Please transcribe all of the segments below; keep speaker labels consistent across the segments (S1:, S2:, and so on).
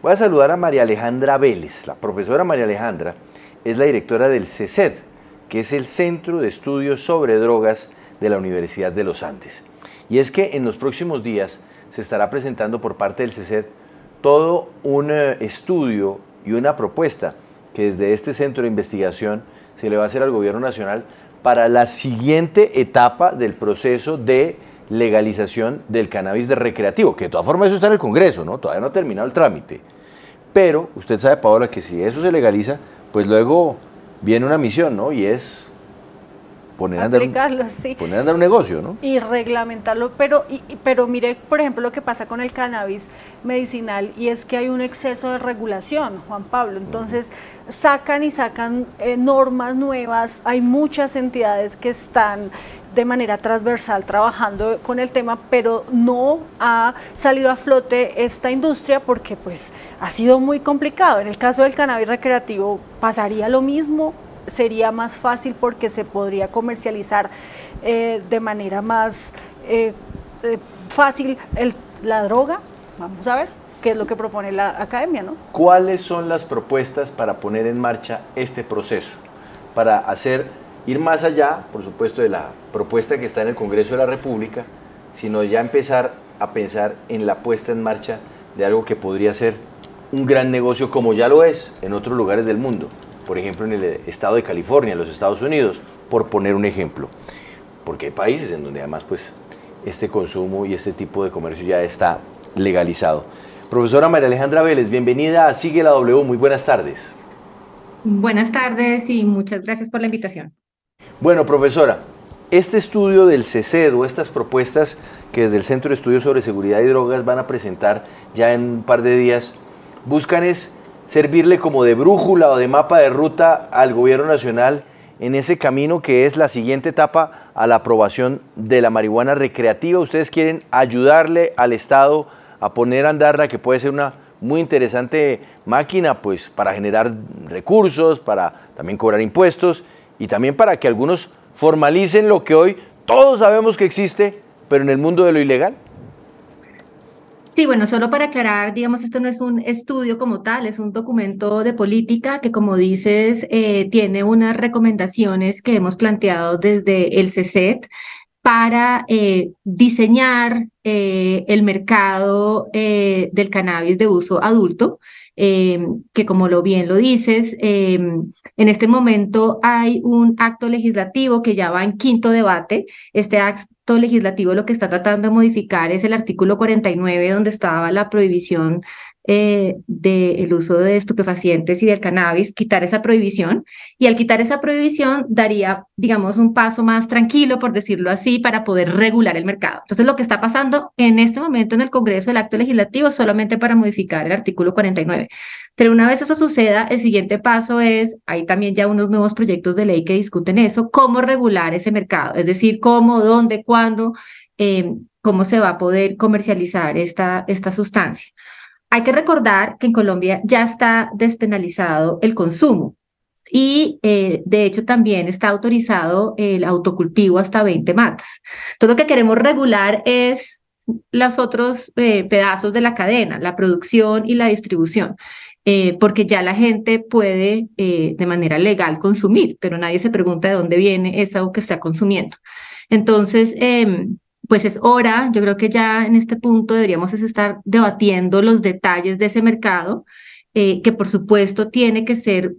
S1: Voy a saludar a María Alejandra Vélez. La profesora María Alejandra es la directora del CESED, que es el Centro de Estudios sobre Drogas de la Universidad de los Andes. Y es que en los próximos días se estará presentando por parte del CESED todo un estudio y una propuesta que desde este centro de investigación se le va a hacer al gobierno nacional para la siguiente etapa del proceso de legalización del cannabis de recreativo, que de todas formas eso está en el Congreso, ¿no? Todavía no ha terminado el trámite. Pero usted sabe, Paola, que si eso se legaliza, pues luego viene una misión, ¿no? Y es poner a andar un negocio, ¿no?
S2: Y reglamentarlo, pero mire, por ejemplo, lo que pasa con el cannabis medicinal, y es que hay un exceso de regulación, Juan Pablo. Entonces, sacan normas nuevas, hay muchas entidades que están de manera transversal trabajando con el tema, pero no ha salido a flote esta industria porque pues ha sido muy complicado. En el caso del cannabis recreativo pasaría lo mismo. Sería más fácil porque se podría comercializar de manera más fácil la droga. Vamos a ver qué es lo que propone la academia, ¿no?
S1: ¿Cuáles son las propuestas para poner en marcha este proceso? Para ir más allá, por supuesto, de la propuesta que está en el Congreso de la República, sino ya empezar a pensar en la puesta en marcha de algo que podría ser un gran negocio, como ya lo es en otros lugares del mundo. Por ejemplo, en el estado de California, en los Estados Unidos, por poner un ejemplo. Porque hay países en donde además pues, este consumo y este tipo de comercio ya está legalizado. Profesora María Alejandra Vélez, bienvenida a Sigue la W, muy buenas tardes.
S3: Buenas tardes y muchas gracias por la invitación.
S1: Bueno, profesora, este estudio del CESED o estas propuestas que desde el Centro de Estudios sobre Seguridad y Drogas van a presentar ya en un par de días, buscan servirle como de brújula o de mapa de ruta al gobierno nacional en ese camino que es la siguiente etapa a la aprobación de la marihuana recreativa. Ustedes quieren ayudarle al Estado a poner a andar la que puede ser una muy interesante máquina pues para generar recursos, para también cobrar impuestos y también para que algunos formalicen lo que hoy todos sabemos que existe, pero en el mundo de lo ilegal.
S3: Sí, bueno, solo para aclarar, digamos, esto no es un estudio como tal, es un documento de política que, como dices, tiene unas recomendaciones que hemos planteado desde el CESED para diseñar el mercado del cannabis de uso adulto, que como bien lo dices, en este momento hay un acto legislativo que ya va en quinto debate. Este acto legislativo lo que está tratando de modificar es el artículo 49, donde estaba la prohibición del uso de estupefacientes y del cannabis, quitar esa prohibición, y al quitar esa prohibición daría, digamos, un paso más tranquilo, por decirlo así, para poder regular el mercado. Entonces, lo que está pasando en este momento en el Congreso, el acto legislativo, solamente para modificar el artículo 49. Pero una vez eso suceda, el siguiente paso es, hay también ya unos nuevos proyectos de ley que discuten eso, cómo regular ese mercado, es decir, cómo, dónde, cuándo, cómo se va a poder comercializar esta sustancia. Hay que recordar que en Colombia ya está despenalizado el consumo y de hecho también está autorizado el autocultivo hasta 20 matas. Entonces lo que queremos regular es los otros pedazos de la cadena, la producción y la distribución, porque ya la gente puede de manera legal consumir, pero nadie se pregunta de dónde viene eso que está consumiendo. Entonces, pues es hora, yo creo que ya en este punto deberíamos estar debatiendo los detalles de ese mercado, que por supuesto tiene que ser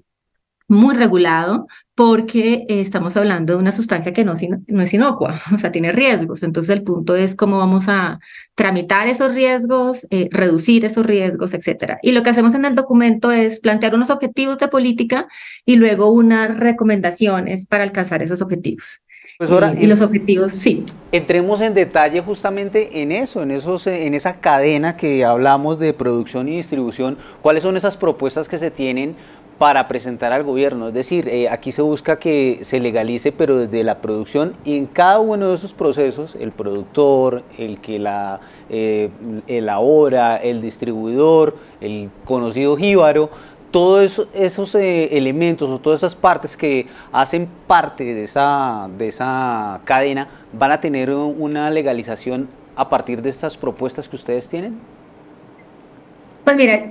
S3: muy regulado porque estamos hablando de una sustancia que no es inocua, o sea, tiene riesgos. Entonces el punto es cómo vamos a tramitar esos riesgos, reducir esos riesgos, etcétera. Y lo que hacemos en el documento es plantear unos objetivos de política y luego unas recomendaciones para alcanzar esos objetivos.
S4: Profesora,
S3: y los objetivos, sí.
S4: Entremos en detalle justamente en eso, en esa cadena que hablamos de producción y distribución. ¿Cuáles son esas propuestas que se tienen para presentar al gobierno? Es decir, aquí se busca que se legalice, pero desde la producción, y en cada uno de esos procesos, el productor, el que la elabora, el distribuidor, el conocido jíbaro, todos esos elementos o todas esas partes que hacen parte de esa cadena van a tener una legalización a partir de estas propuestas que ustedes tienen.
S3: Pues mira,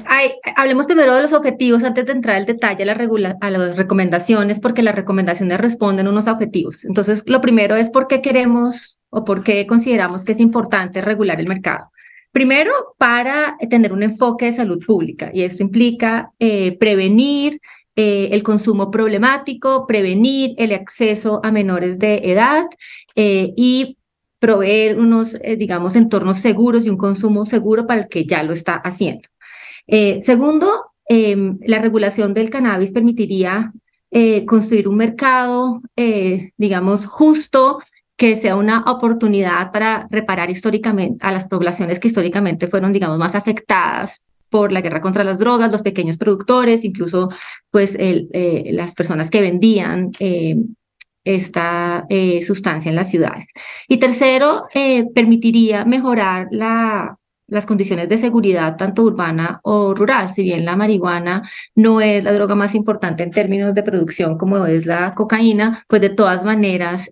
S3: hablemos primero de los objetivos antes de entrar al detalle a las recomendaciones, porque las recomendaciones responden a unos objetivos. Entonces, lo primero es por qué queremos o por qué consideramos que es importante regular el mercado. Primero, para tener un enfoque de salud pública, y esto implica prevenir el consumo problemático, prevenir el acceso a menores de edad y proveer unos, digamos, entornos seguros y un consumo seguro para el que ya lo está haciendo. Segundo, la regulación del cannabis permitiría construir un mercado, digamos, justo, que sea una oportunidad para reparar históricamente a las poblaciones que históricamente fueron, digamos, más afectadas por la guerra contra las drogas, los pequeños productores, incluso pues las personas que vendían esta sustancia en las ciudades. Y tercero, permitiría mejorar las condiciones de seguridad, tanto urbana o rural. Si bien la marihuana no es la droga más importante en términos de producción como es la cocaína, pues de todas maneras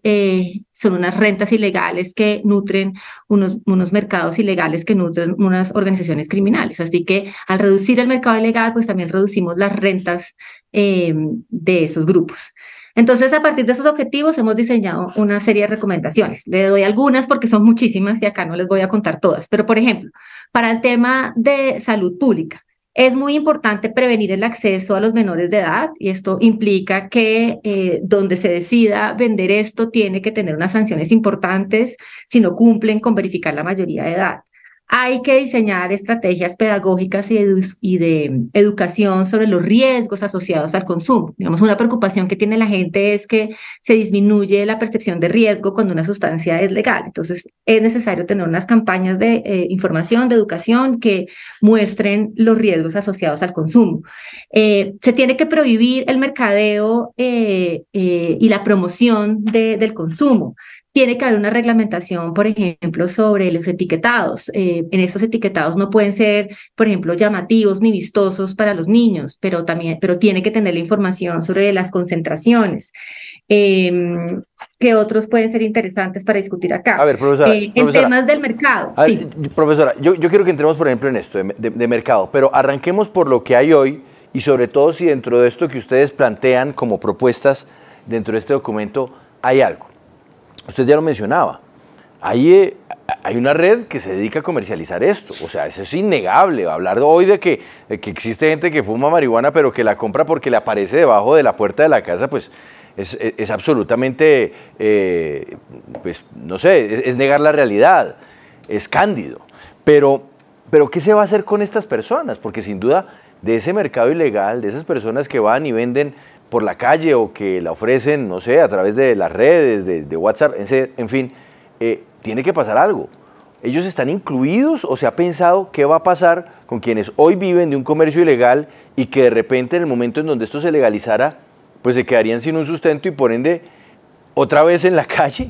S3: son unas rentas ilegales que nutren unos mercados ilegales que nutren unas organizaciones criminales. Así que al reducir el mercado ilegal, pues también reducimos las rentas de esos grupos. Entonces, a partir de esos objetivos hemos diseñado una serie de recomendaciones. Le doy algunas porque son muchísimas y acá no les voy a contar todas. Pero, por ejemplo, para el tema de salud pública, es muy importante prevenir el acceso a los menores de edad y esto implica que donde se decida vender esto tiene que tener unas sanciones importantes si no cumplen con verificar la mayoría de edad. Hay que diseñar estrategias pedagógicas y de educación sobre los riesgos asociados al consumo. Digamos, una preocupación que tiene la gente es que se disminuye la percepción de riesgo cuando una sustancia es legal. Entonces, es necesario tener unas campañas de información, de educación que muestren los riesgos asociados al consumo. Se tiene que prohibir el mercadeo y la promoción del consumo. Tiene que haber una reglamentación, por ejemplo, sobre los etiquetados. En estos etiquetados no pueden ser, por ejemplo, llamativos ni vistosos para los niños, pero tiene que tener la información sobre las concentraciones. ¿Qué otros pueden ser interesantes para discutir acá?
S1: A ver, profesora.
S3: En temas del mercado.
S1: A ver,
S3: sí.
S1: Profesora, yo quiero que entremos, por ejemplo, en esto de mercado, pero arranquemos por lo que hay hoy y sobre todo si dentro de esto que ustedes plantean como propuestas dentro de este documento hay algo. Usted ya lo mencionaba, hay una red que se dedica a comercializar esto, o sea, eso es innegable. Hablar hoy de que existe gente que fuma marihuana pero que la compra porque le aparece debajo de la puerta de la casa, pues es absolutamente, pues no sé, es negar la realidad, es cándido. Pero ¿qué se va a hacer con estas personas? Porque sin duda de ese mercado ilegal, de esas personas que van y venden por la calle o que la ofrecen, no sé, a través de las redes, de WhatsApp, en fin, tiene que pasar algo. ¿Ellos están incluidos o se ha pensado qué va a pasar con quienes hoy viven de un comercio ilegal y que de repente en el momento en donde esto se legalizara, pues se quedarían sin un sustento y por ende otra vez en la calle?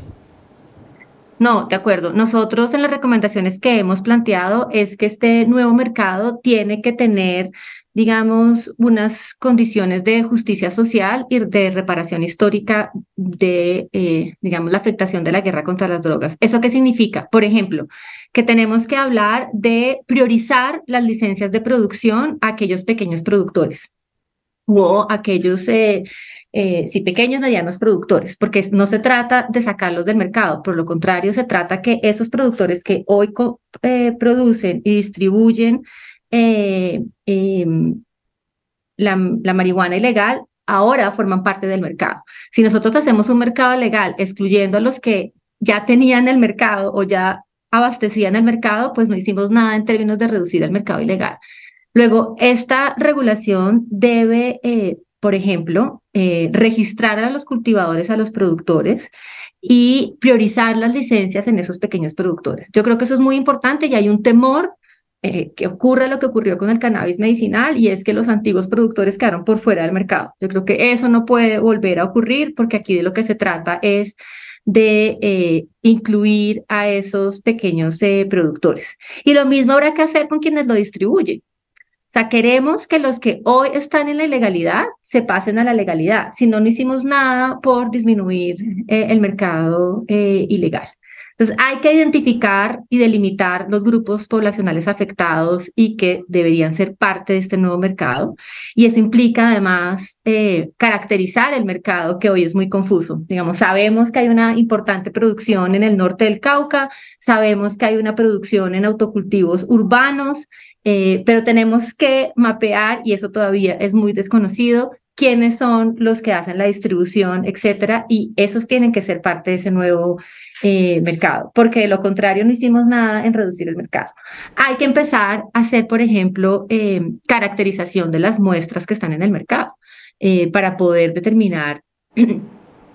S3: No, de acuerdo. Nosotros en las recomendaciones que hemos planteado es que este nuevo mercado tiene que tener, digamos, unas condiciones de justicia social y de reparación histórica de, digamos, la afectación de la guerra contra las drogas. ¿Eso qué significa? Por ejemplo, que tenemos que hablar de priorizar las licencias de producción a aquellos pequeños productores o aquellos, sí, pequeños, medianos productores, porque no se trata de sacarlos del mercado, por lo contrario, se trata que esos productores que hoy producen y distribuyen la marihuana ilegal, ahora forman parte del mercado. Si nosotros hacemos un mercado legal excluyendo a los que ya tenían el mercado o ya abastecían el mercado, pues no hicimos nada en términos de reducir el mercado ilegal. Luego, esta regulación debe, por ejemplo, registrar a los cultivadores, a los productores y priorizar las licencias en esos pequeños productores. Yo creo que eso es muy importante y hay un temor que ocurra lo que ocurrió con el cannabis medicinal y es que los antiguos productores quedaron por fuera del mercado. Yo creo que eso no puede volver a ocurrir porque aquí de lo que se trata es de incluir a esos pequeños productores. Y lo mismo habrá que hacer con quienes lo distribuyen. O sea, queremos que los que hoy están en la ilegalidad se pasen a la legalidad. Si no, no hicimos nada por disminuir el mercado ilegal. Entonces, hay que identificar y delimitar los grupos poblacionales afectados y que deberían ser parte de este nuevo mercado. Y eso implica, además, caracterizar el mercado, que hoy es muy confuso. Digamos, sabemos que hay una importante producción en el norte del Cauca, sabemos que hay una producción en autocultivos urbanos, pero tenemos que mapear, y eso todavía es muy desconocido, quiénes son los que hacen la distribución, etcétera, y esos tienen que ser parte de ese nuevo mercado, porque de lo contrario no hicimos nada en reducir el mercado. Hay que empezar a hacer, por ejemplo, caracterización de las muestras que están en el mercado para poder determinar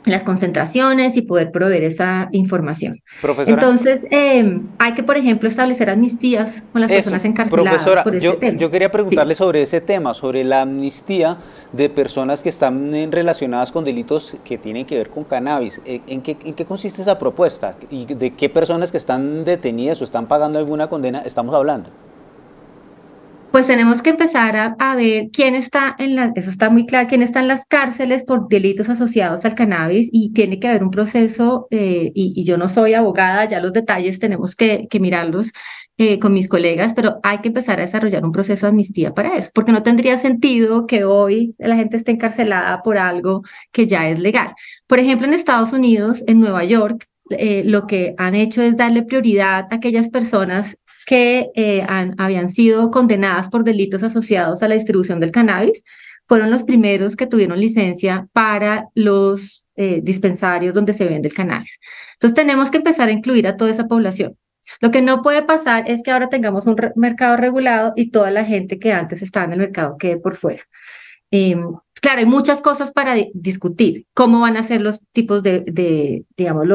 S3: las concentraciones y poder proveer esa información.
S4: Profesora.
S3: Entonces, hay que, por ejemplo, establecer amnistías con las personas encarceladas
S4: profesora,
S3: por ese tema.
S4: Yo quería preguntarle sobre ese tema, sobre la amnistía de personas que están relacionadas con delitos que tienen que ver con cannabis. ¿En qué consiste esa propuesta? ¿Y de qué personas que están detenidas o están pagando alguna condena estamos hablando?
S3: Pues tenemos que empezar a ver quién está eso está muy claro, quién está en las cárceles por delitos asociados al cannabis, y tiene que haber un proceso, y yo no soy abogada, ya los detalles tenemos que mirarlos con mis colegas, pero hay que empezar a desarrollar un proceso de amnistía para eso, porque no tendría sentido que hoy la gente esté encarcelada por algo que ya es legal. Por ejemplo, en Estados Unidos, en Nueva York, lo que han hecho es darle prioridad a aquellas personas que habían sido condenadas por delitos asociados a la distribución del cannabis. Fueron los primeros que tuvieron licencia para los dispensarios donde se vende el cannabis. Entonces tenemos que empezar a incluir a toda esa población. Lo que no puede pasar es que ahora tengamos un mercado regulado y toda la gente que antes estaba en el mercado quede por fuera. Claro, hay muchas cosas para discutir. ¿Cómo van a ser los tipos digamos,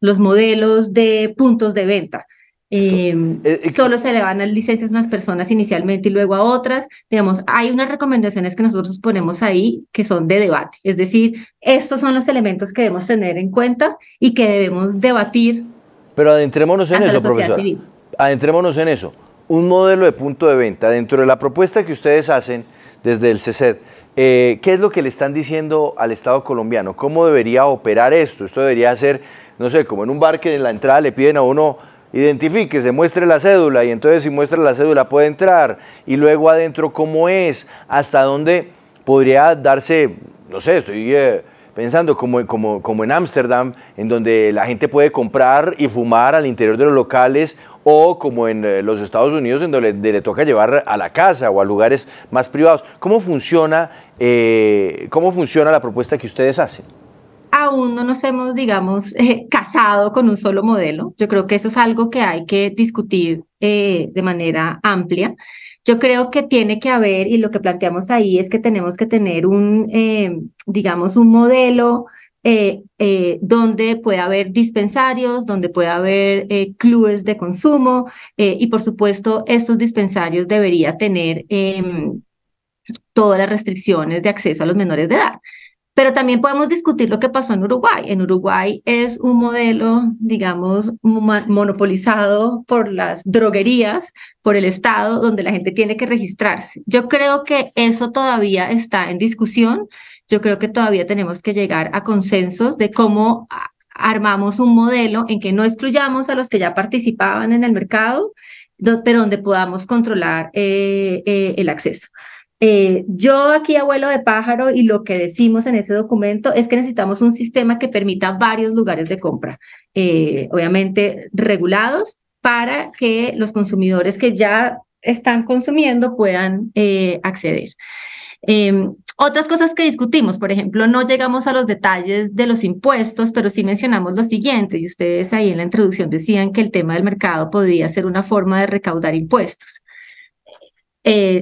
S3: los modelos de puntos de venta? Solo se le van a licencias a unas personas inicialmente y luego a otras. Digamos, hay unas recomendaciones que nosotros ponemos ahí que son de debate. Es decir, estos son los elementos que debemos tener en cuenta y que debemos debatir.
S1: Pero adentrémonos en eso, profesora. Adentrémonos en eso. Un modelo de punto de venta dentro de la propuesta que ustedes hacen desde el CESED. ¿Qué es lo que le están diciendo al Estado colombiano? ¿Cómo debería operar esto? Esto debería ser, no sé, como en un bar que en la entrada le piden a uno: identifíquese, muestre la cédula, y entonces si muestra la cédula puede entrar, y luego adentro cómo es, hasta dónde podría darse, no sé, estoy pensando como en Ámsterdam, en donde la gente puede comprar y fumar al interior de los locales, o como en los Estados Unidos, en donde le toca llevar a la casa o a lugares más privados. ¿Cómo funciona la propuesta que ustedes hacen?
S3: Aún no nos hemos, digamos, casado con un solo modelo. Yo creo que eso es algo que hay que discutir de manera amplia. Yo creo que tiene que haber, y lo que planteamos ahí es que tenemos que tener digamos, un modelo donde pueda haber dispensarios, donde pueda haber clubes de consumo, y por supuesto estos dispensarios deberían tener todas las restricciones de acceso a los menores de edad. Pero también podemos discutir lo que pasó en Uruguay. En Uruguay es un modelo, digamos, monopolizado por las droguerías, por el Estado, donde la gente tiene que registrarse. Yo creo que eso todavía está en discusión. Yo creo que todavía tenemos que llegar a consensos de cómo armamos un modelo en que no excluyamos a los que ya participaban en el mercado, pero donde podamos controlar el acceso. Yo aquí, abuelo de pájaro, y lo que decimos en ese documento es que necesitamos un sistema que permita varios lugares de compra, obviamente regulados, para que los consumidores que ya están consumiendo puedan acceder. Otras cosas que discutimos, por ejemplo, no llegamos a los detalles de los impuestos, pero sí mencionamos lo siguiente, y ustedes ahí en la introducción decían que el tema del mercado podría ser una forma de recaudar impuestos.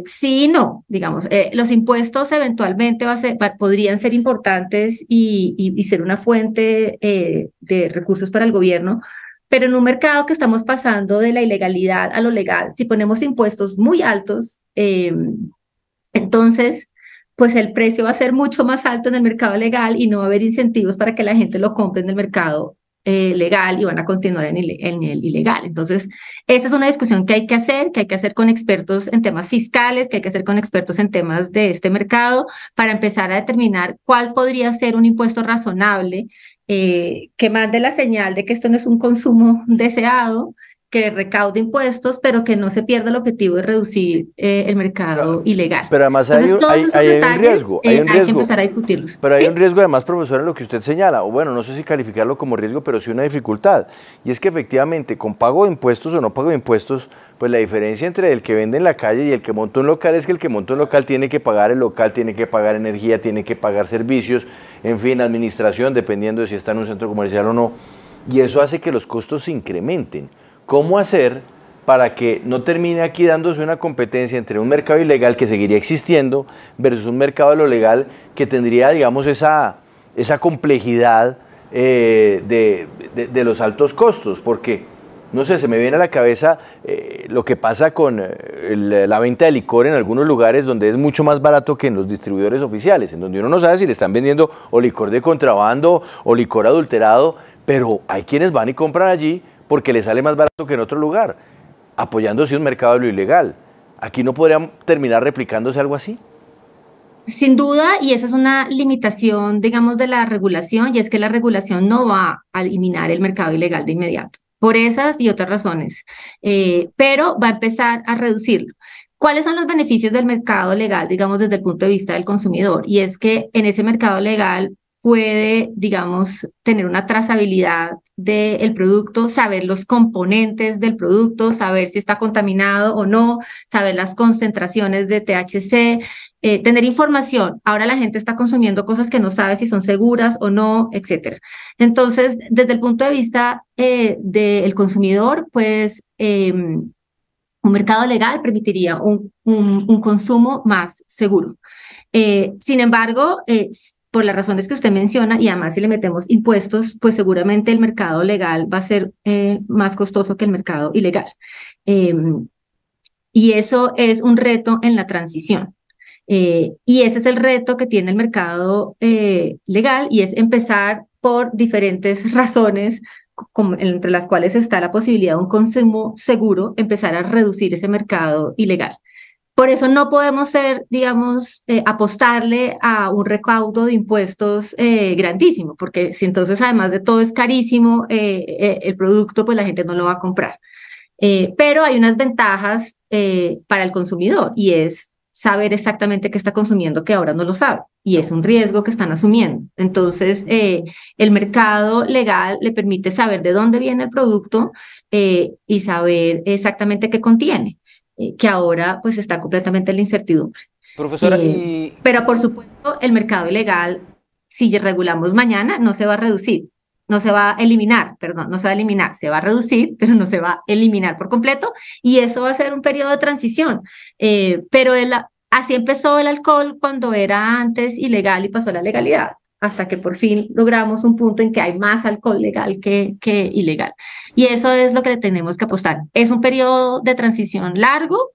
S3: Sí y no, digamos, los impuestos eventualmente podrían ser importantes y ser una fuente de recursos para el gobierno, pero en un mercado que estamos pasando de la ilegalidad a lo legal, si ponemos impuestos muy altos, entonces pues el precio va a ser mucho más alto en el mercado legal y no va a haber incentivos para que la gente lo compre en el mercado legal, y van a continuar en el ilegal. Entonces, esa es una discusión que hay que hacer con expertos en temas fiscales, que hay que hacer con expertos en temas de este mercado, para empezar a determinar cuál podría ser un impuesto razonable que mande la señal de que esto no es un consumo deseado, que recaude impuestos, pero que no se pierda el objetivo de reducir el mercado ilegal.
S1: Pero además
S3: Entonces, todos esos
S1: hay un
S3: detalles
S1: riesgo, hay un
S3: hay que
S1: riesgo.
S3: empezar a discutirlos.
S1: Pero hay
S3: ¿Sí?
S1: un riesgo además, profesor, en lo que usted señala, o bueno, no sé si calificarlo como riesgo, pero sí una dificultad. Y es que efectivamente, con pago de impuestos o no pago de impuestos, pues la diferencia entre el que vende en la calle y el que monta un local es que el que monta un local tiene que pagar el local, tiene que pagar energía, tiene que pagar servicios, en fin, administración, dependiendo de si está en un centro comercial o no. Y eso hace que los costos se incrementen. ¿Cómo hacer para que no termine aquí dándose una competencia entre un mercado ilegal que seguiría existiendo versus un mercado de lo legal que tendría, digamos, esa complejidad de los altos costos? Porque, no sé, se me viene a la cabeza lo que pasa con la venta de licor en algunos lugares donde es mucho más barato que en los distribuidores oficiales, en donde uno no sabe si le están vendiendo o licor de contrabando o licor adulterado, pero hay quienes van y compran allí porque les sale más barato que en otro lugar, apoyándose un mercado de lo ilegal. ¿Aquí no podrían terminar replicándose algo así?
S3: Sin duda, y esa es una limitación, digamos, de la regulación, y es que la regulación no va a eliminar el mercado ilegal de inmediato, por esas y otras razones, pero va a empezar a reducirlo. ¿Cuáles son los beneficios del mercado legal, digamos, desde el punto de vista del consumidor? Y es que en ese mercado legal puede, digamos, tener una trazabilidad del producto, saber los componentes del producto, saber si está contaminado o no, saber las concentraciones de THC, tener información. Ahora la gente está consumiendo cosas que no sabe si son seguras o no, etcétera. Entonces, desde el punto de vista del consumidor, pues un mercado legal permitiría un consumo más seguro. Sin embargo, por las razones que usted menciona, y además si le metemos impuestos, pues seguramente el mercado legal va a ser más costoso que el mercado ilegal. Y eso es un reto en la transición. Y ese es el reto que tiene el mercado legal, y es empezar por diferentes razones, entre las cuales está la posibilidad de un consumo seguro, empezar a reducir ese mercado ilegal. Por eso no podemos ser, digamos, apostarle a un recaudo de impuestos grandísimo, porque si entonces además de todo es carísimo el producto, pues la gente no lo va a comprar. Pero hay unas ventajas para el consumidor, y es saber exactamente qué está consumiendo, que ahora no lo sabe, y es un riesgo que están asumiendo. Entonces, el mercado legal le permite saber de dónde viene el producto y saber exactamente qué contiene, que ahora pues está completamente en la incertidumbre.
S4: Profesora,
S3: Pero por supuesto, el mercado ilegal, si regulamos mañana, no se va a reducir. No se va a eliminar, perdón, no se va a eliminar, se va a reducir, pero no se va a eliminar por completo, y eso va a ser un periodo de transición. Pero así empezó el alcohol cuando era antes ilegal y pasó a la legalidad, hasta que por fin logramos un punto en que hay más alcohol legal que ilegal. Y eso es lo que le tenemos que apostar. Es un periodo de transición largo,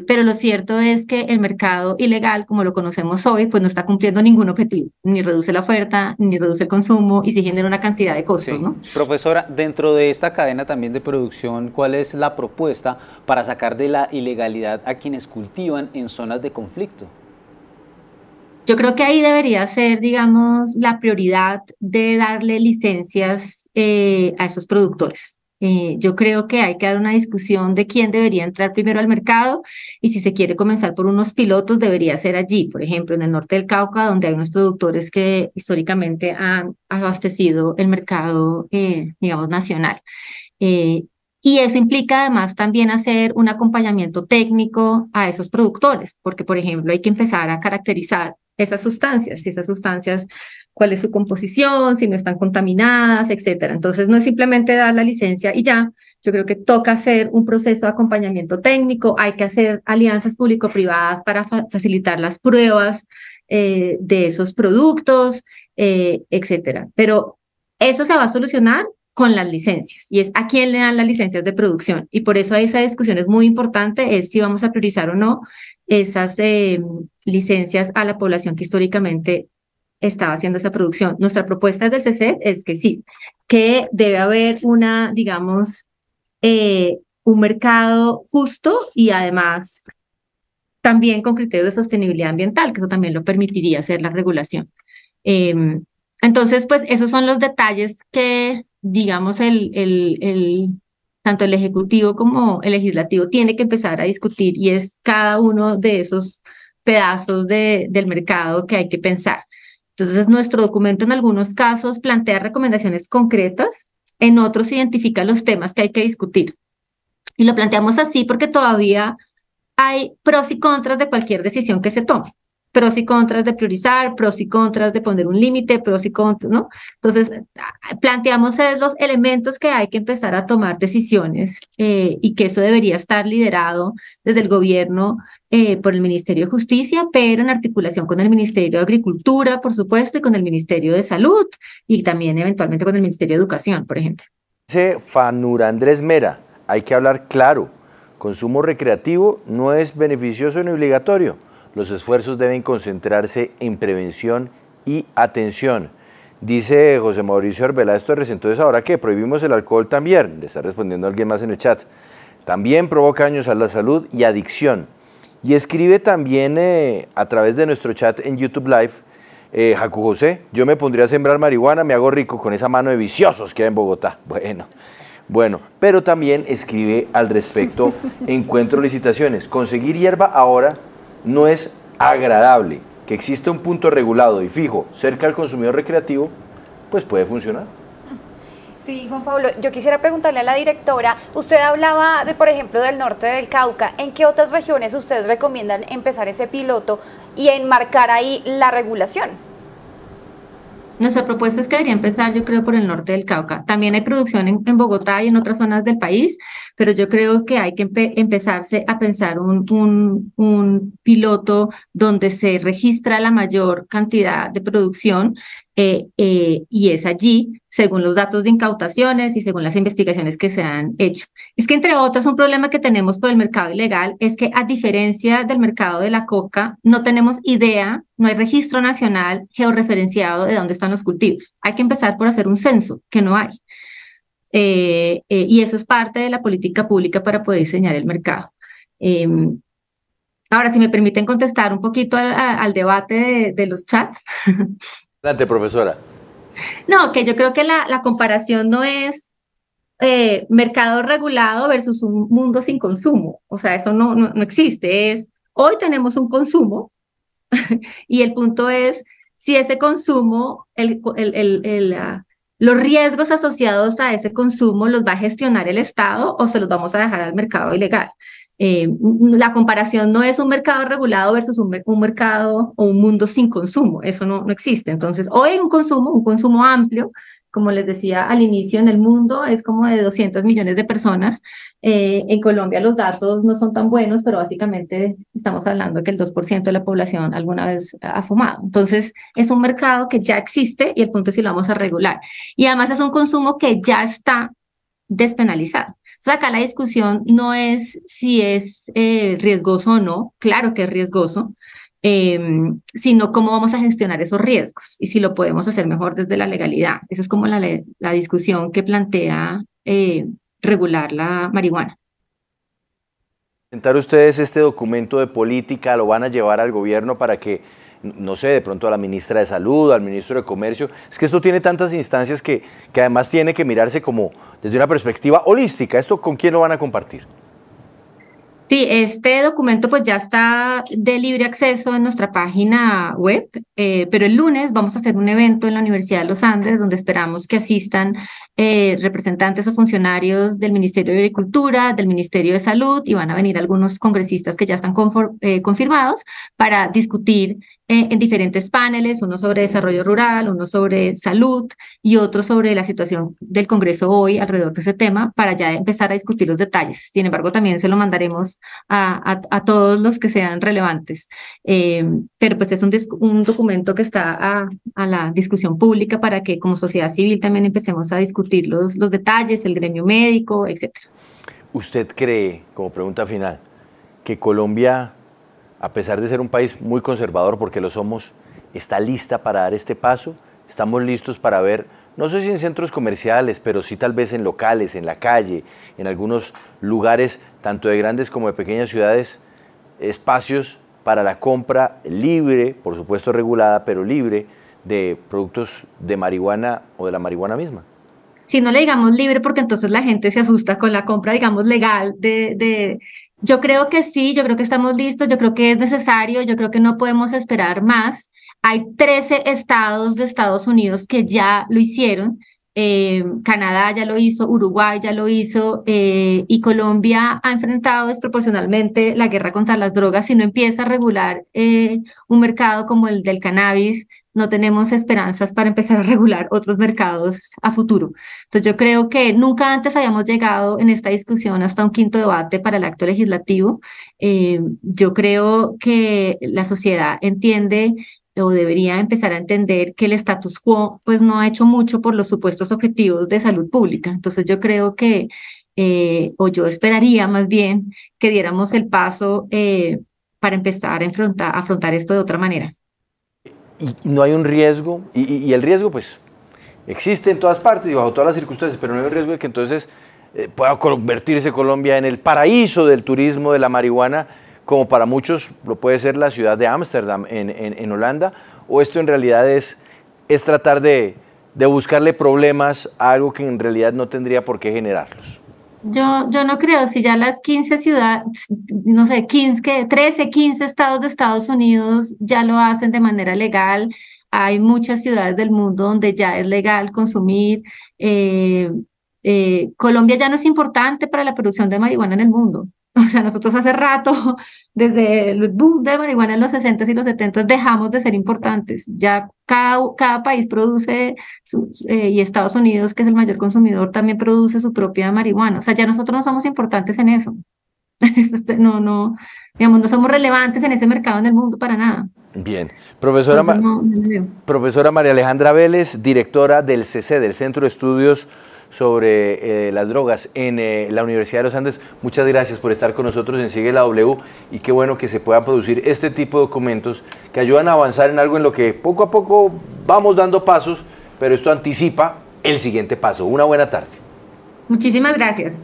S3: pero lo cierto es que el mercado ilegal, como lo conocemos hoy, pues no está cumpliendo ningún objetivo, ni reduce la oferta, ni reduce el consumo, y sí genera una cantidad de costos,
S4: sí.
S3: ¿no?
S4: Profesora, dentro de esta cadena también de producción, ¿cuál es la propuesta para sacar de la ilegalidad a quienes cultivan en zonas de conflicto?
S3: Yo creo que ahí debería ser, digamos, la prioridad de darle licencias a esos productores. Yo creo que hay que dar una discusión de quién debería entrar primero al mercado, y si se quiere comenzar por unos pilotos, debería ser allí, por ejemplo, en el norte del Cauca, donde hay unos productores que históricamente han abastecido el mercado, digamos, nacional. Y eso implica además también hacer un acompañamiento técnico a esos productores, porque, por ejemplo, hay que empezar a caracterizar esas sustancias, si esas sustancias, cuál es su composición, si no están contaminadas, etcétera. Entonces, no es simplemente dar la licencia y ya. Yo creo que toca hacer un proceso de acompañamiento técnico, hay que hacer alianzas público-privadas para facilitar las pruebas de esos productos, etcétera. Pero eso se va a solucionar con las licencias, y es a quién le dan las licencias de producción, y por eso esa discusión es muy importante, es si vamos a priorizar o no esas licencias a la población que históricamente estaba haciendo esa producción. Nuestra propuesta desde el CECET es que sí, que debe haber digamos, un mercado justo, y además también con criterios de sostenibilidad ambiental, que eso también lo permitiría hacer la regulación. Entonces, pues esos son los detalles que, digamos, tanto el Ejecutivo como el Legislativo tiene que empezar a discutir y es cada uno de esos pedazos del mercado que hay que pensar. Entonces, nuestro documento en algunos casos plantea recomendaciones concretas, en otros identifica los temas que hay que discutir. Y lo planteamos así porque todavía hay pros y contras de cualquier decisión que se tome. Pros y contras de priorizar, pros y contras de poner un límite, pros y contras, ¿no? Entonces, planteamos los elementos que hay que empezar a tomar decisiones y que eso debería estar liderado desde el gobierno por el Ministerio de Justicia, pero en articulación con el Ministerio de Agricultura, por supuesto, y con el Ministerio de Salud y también eventualmente con el Ministerio de Educación, por ejemplo.
S1: Dice Fanur Andrés Mera, hay que hablar claro, consumo recreativo no es beneficioso ni obligatorio. Los esfuerzos deben concentrarse en prevención y atención. Dice José Mauricio Arbeláez Torres, entonces ahora que prohibimos el alcohol también, le está respondiendo alguien más en el chat, también provoca daños a la salud y adicción. Y escribe también a través de nuestro chat en YouTube Live, Jacu José, yo me pondría a sembrar marihuana, me hago rico con esa mano de viciosos que hay en Bogotá. Bueno, pero también escribe al respecto, encuentro licitaciones, conseguir hierba ahora no es agradable, que existe un punto regulado y fijo cerca del consumidor recreativo, pues puede funcionar.
S5: Sí, Juan Pablo, yo quisiera preguntarle a la directora, usted hablaba de, por ejemplo, del norte del Cauca, ¿en qué otras regiones ustedes recomiendan empezar ese piloto y enmarcar ahí la regulación?
S3: Nuestra propuesta es que debería empezar, yo creo, por el norte del Cauca. También hay producción en Bogotá y en otras zonas del país, pero yo creo que hay que empezarse a pensar un piloto donde se registra la mayor cantidad de producción y es allí, según los datos de incautaciones y según las investigaciones que se han hecho. Es que, entre otras, un problema que tenemos por el mercado ilegal es que, a diferencia del mercado de la coca, no tenemos idea, no hay registro nacional georreferenciado de dónde están los cultivos. Hay que empezar por hacer un censo, que no hay. Y eso es parte de la política pública para poder diseñar el mercado. Ahora, si me permiten contestar un poquito al debate de los chats.
S1: Adelante, profesora.
S3: No, que yo creo que la comparación no es mercado regulado versus un mundo sin consumo. O sea, eso no existe. Hoy tenemos un consumo y el punto es si ese consumo, los riesgos asociados a ese consumo los va a gestionar el Estado o se los vamos a dejar al mercado ilegal. La comparación no es un mercado regulado versus un mercado o un mundo sin consumo, eso no existe. Entonces, hoy hay un consumo amplio, como les decía al inicio, en el mundo es como de 200 millones de personas. En Colombia los datos no son tan buenos, pero básicamente estamos hablando de que el 2% de la población alguna vez ha fumado. Entonces, es un mercado que ya existe y el punto es si lo vamos a regular. Y además es un consumo que ya está despenalizado. O sea, acá la discusión no es si es riesgoso o no, claro que es riesgoso, sino cómo vamos a gestionar esos riesgos y si lo podemos hacer mejor desde la legalidad. Esa es como la discusión que plantea regular la marihuana.
S1: ¿Presentar ustedes este documento de política, lo van a llevar al gobierno para que, no sé, de pronto a la ministra de Salud, al ministro de Comercio? Es que esto tiene tantas instancias que además tiene que mirarse como desde una perspectiva holística. ¿Esto con quién lo van a compartir?
S3: Sí, este documento pues ya está de libre acceso en nuestra página web, pero el lunes vamos a hacer un evento en la Universidad de los Andes donde esperamos que asistan representantes o funcionarios del Ministerio de Agricultura, del Ministerio de Salud y van a venir algunos congresistas que ya están confirmados para discutir en diferentes paneles, uno sobre desarrollo rural, uno sobre salud y otro sobre la situación del Congreso hoy alrededor de ese tema para ya empezar a discutir los detalles. Sin embargo, también se lo mandaremos a todos los que sean relevantes. Pero pues es un documento que está a la discusión pública para que como sociedad civil también empecemos a discutir los detalles, el gremio médico, etcétera.
S1: ¿Usted cree, como pregunta final, que Colombia, a pesar de ser un país muy conservador, porque lo somos, está lista para dar este paso? ¿Estamos listos para ver, no sé si en centros comerciales, pero sí tal vez en locales, en la calle, en algunos lugares, tanto de grandes como de pequeñas ciudades, espacios para la compra libre, por supuesto regulada, pero libre, de productos de marihuana o de la marihuana misma?
S3: Si no le digamos libre, porque entonces la gente se asusta con la compra, digamos, legal Yo creo que sí, yo creo que estamos listos, yo creo que es necesario, yo creo que no podemos esperar más. Hay 13 estados de Estados Unidos que ya lo hicieron. Canadá ya lo hizo, Uruguay ya lo hizo, y Colombia ha enfrentado desproporcionalmente la guerra contra las drogas. Si no empieza a regular un mercado como el del cannabis, no tenemos esperanzas para empezar a regular otros mercados a futuro. Entonces yo creo que nunca antes habíamos llegado en esta discusión hasta un quinto debate para el acto legislativo. Yo creo que la sociedad entiende o debería empezar a entender que el status quo pues no ha hecho mucho por los supuestos objetivos de salud pública. Entonces yo creo que, o yo esperaría más bien que diéramos el paso para empezar a afrontar esto de otra manera.
S1: Y no hay un riesgo, y el riesgo pues existe en todas partes y bajo todas las circunstancias, pero no hay un riesgo de que entonces pueda convertirse Colombia en el paraíso del turismo de la marihuana, como para muchos lo puede ser la ciudad de Ámsterdam en Holanda, o esto en realidad es tratar de buscarle problemas a algo que en realidad no tendría por qué generarlos.
S3: Yo no creo, si ya las 15 ciudades, no sé, 13, 15 estados de Estados Unidos ya lo hacen de manera legal, hay muchas ciudades del mundo donde ya es legal consumir. Colombia ya no es importante para la producción de marihuana en el mundo. O sea, nosotros hace rato, desde el boom de marihuana en los 60s y los 70s, dejamos de ser importantes. Ya cada país produce, y Estados Unidos, que es el mayor consumidor, también produce su propia marihuana. O sea, ya nosotros no somos importantes en eso. Digamos, no somos relevantes en ese mercado en el mundo para nada.
S1: Bien. Profesora, profesora María Alejandra Vélez, directora del CECED, del Centro de Estudios sobre las Drogas en la Universidad de los Andes, muchas gracias por estar con nosotros en Sigue la W, y qué bueno que se puedan producir este tipo de documentos que ayudan a avanzar en algo en lo que poco a poco vamos dando pasos, pero esto anticipa el siguiente paso. Una buena tarde.
S3: Muchísimas gracias.